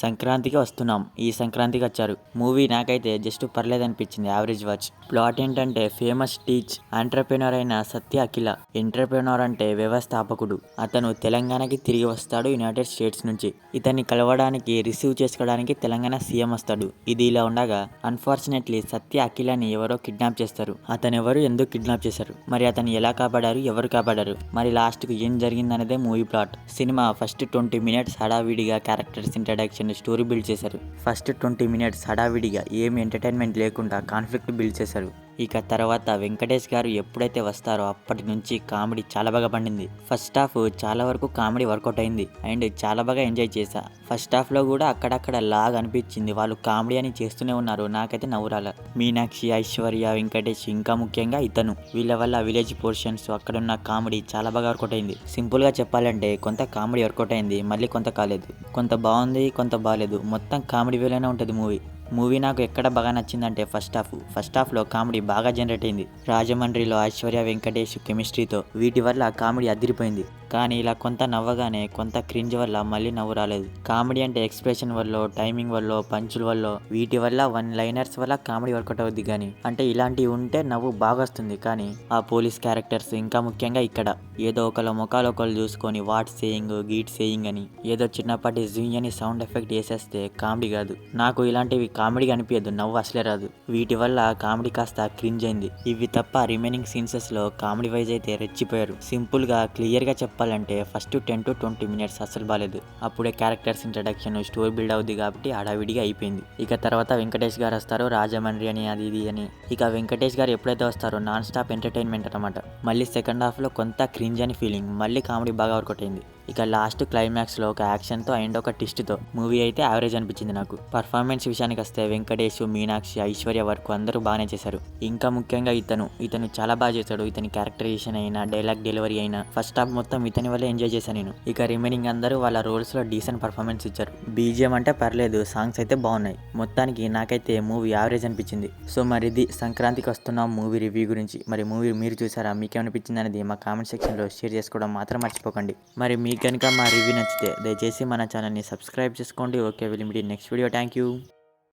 సంక్రాంతికి వస్తున్నాం. ఈ సంక్రాంతికి వచ్చారు. మూవీ నాకైతే జస్ట్ పర్లేదనిపించింది. Average watch. ప్లాట్ ఏంటంటే ఫేమస్ టీచ్ ఎంటర్‌ప్రెన్యూర్ అయిన సత్య అఖిల. ఎంటర్‌ప్రెన్యూర్ అంటే వ్యవస్థాపకుడు. అతను తెలంగాణకి తిరిగి వస్తాడు యునైటెడ్ స్టేట్స్ నుంచి. ఇతన్ని కలవడానికి రిసీవ్ చేసుకోవడానికి తెలంగాణ సీఎం వస్తాడు. ఇది ఇలా ఉండగా అన్‌ఫార్చునేట్‌లీ సత్య అఖిలని ఎవరో కిడ్నాప్ చేస్తారు. అతనెవరు, ఎందుకు కిడ్నాప్ చేశారు, మరి అతన్ని ఎలా కాపాడారు, ఎవరు కాపాడారు, మరి లాస్ట్‌కు ఏం జరిగిందనేదే మూవీ ప్లాట్. సినిమా ఫస్ట్ 20 మినిట్స్ హడావిడిగా క్యారెక్టర్స్ ఇంట్రడక్షన్, స్టోరీ బిల్డ్ చేశారు. ఫస్ట్ 20 మినిట్స్ హడావిడిగా ఏం ఎంటర్టైన్మెంట్ లేకుండా కాన్ఫ్లిక్ట్ బిల్డ్ చేశారు. ఇక తర్వాత వెంకటేష్ గారు ఎప్పుడైతే వస్తారో అప్పటి నుంచి కామెడీ చాలా బాగా పండింది. ఫస్ట్ హాఫ్ చాలా వరకు కామెడీ వర్కౌట్ అయింది అండ్ చాలా బాగా ఎంజాయ్ చేశా. ఫస్ట్ హాఫ్లో కూడా అక్కడక్కడ లాగ్ అనిపించింది. వాళ్ళు కామెడీ అని చేస్తూనే ఉన్నారు. నాకైతే నవ్వురాల. మీనాక్షి, ఐశ్వర్య, వెంకటేష్, ఇంకా ముఖ్యంగా ఇతను, వీళ్ళ వల్ల విలేజ్ పోర్షన్స్ అక్కడున్న కామెడీ చాలా బాగా వర్కౌట్ అయింది. సింపుల్గా చెప్పాలంటే కొంత కామెడీ వర్కౌట్ అయింది, మళ్ళీ కొంత కాలేదు. కొంత బాగుంది, కొంత బాగాలేదు. మొత్తం కామెడీ వేలోనే ఉంటుంది మూవీ నాకు ఎక్కడ బాగా నచ్చిందంటే ఫస్ట్ హాఫ్లో కామెడీ బాగా జనరేట్ అయింది. రాజమండ్రిలో ఐశ్వర్య వెంకటేష్ కెమిస్ట్రీతో వీటి వల్ల కామెడీ అదిరిపోయింది. కానీ ఇలా కొంత నవ్వగానే కొంత క్రింజ్ వల్ల మళ్ళీ నవ్వు రాలేదు. కామెడీ అంటే ఎక్స్ప్రెషన్ వల్ల, టైమింగ్ వల్ల, పంచుల వల్ల, వీటి వల్ల వన్ లైనర్స్ వల్ల కామెడీ వర్కౌట్ అవుద్ది. కానీ అంటే ఇలాంటివి ఉంటే నవ్వు బాగా వస్తుంది. కానీ ఆ పోలీస్ క్యారెక్టర్స్, ఇంకా ముఖ్యంగా ఇక్కడ ఏదో ఒకళ్ళ ముఖాలు ఒకళ్ళు చూసుకొని వాట్ సేయింగ్, గీట్ సేయింగ్ అని ఏదో చిన్నపాటి జూయి అని సౌండ్ ఎఫెక్ట్ వేసేస్తే కామెడీ కాదు. నాకు ఇలాంటివి కామెడీ అనిపించదు, నవ్వు అసలే రాదు. వీటి వల్ల కామెడీ కాస్త క్రింజ్ అయింది. ఇవి తప్ప రిమైనింగ్ సీన్సెస్ లో కామెడీ వైజ్ అయితే రెచ్చిపోయారు. సింపుల్ గా క్లియర్ గా చెప్పాలంటే ఫస్ట్ 10 to 20 మినిట్స్ అసలు బాలేదు. అప్పుడే క్యారెక్టర్స్ ఇంట్రడక్షన్, స్టోరీ బిల్డ్ అవుద్ది కాబట్టి హడావిడిగా అయిపోయింది. ఇక తర్వాత వెంకటేష్ గారు వస్తారు, రాజమండ్రి అని అది ఇది అని. ఇక వెంకటేష్ గారు ఎప్పుడైతే వస్తారో నాన్ స్టాప్ ఎంటర్టైన్మెంట్ అనమాట. మళ్ళీ సెకండ్ హాఫ్ లో కొంత క్రింజ్ అని ఫీలింగ్, మళ్ళీ కామెడీ బాగా వర్కౌట్ అయింది. ఇక లాస్ట్ క్లైమాక్స్ లో ఒక యాక్షన్ తో అండ్ ఒక ట్విస్ట్ తో మూవీ అయితే యావరేజ్ అనిపించింది నాకు. పర్ఫార్మెన్స్ విషయానికి వస్తే వెంకటేష్, మీనాక్షి, ఐశ్వర్య వరకు అందరూ బాగానే చేశారు. ఇంకా ముఖ్యంగా ఇతను చాలా బాగా చేశాడు. ఇతని క్యారెక్టరైజేషన్ అయినా, డైలాగ్ డెలివరీ అయినా ఫస్ట్ హాఫ్ మొత్తం ఇతని వల్ల ఎంజాయ్ చేశాను నేను. ఇక రిమైనింగ్ అందరూ వాళ్ళ రోల్స్ లో డీసెంట్ పర్ఫార్మెన్స్ ఇచ్చారు. బీజిఎం అంటే పర్లేదు, సాంగ్స్ అయితే బాగున్నాయి. మొత్తానికి నాకైతే మూవీ యావరేజ్ అనిపించింది. సో మరి ఇది సంక్రాంతికి వస్తున్నాం మూవీ రివ్యూ గురించి. మరి మూవీ మీరు చూసారా, మీకేమనిపించింది అనేది మా కామెంట్ సెక్షన్ లో షేర్ చేసుకోవడం మాత్రం మర్చిపోకండి. మరి మీకు కనుక మా రివ్యూ నచ్చితే దయచేసి మన ఛానల్ని సబ్స్క్రైబ్ చేసుకోండి. Okay, will meet next video. Thank you.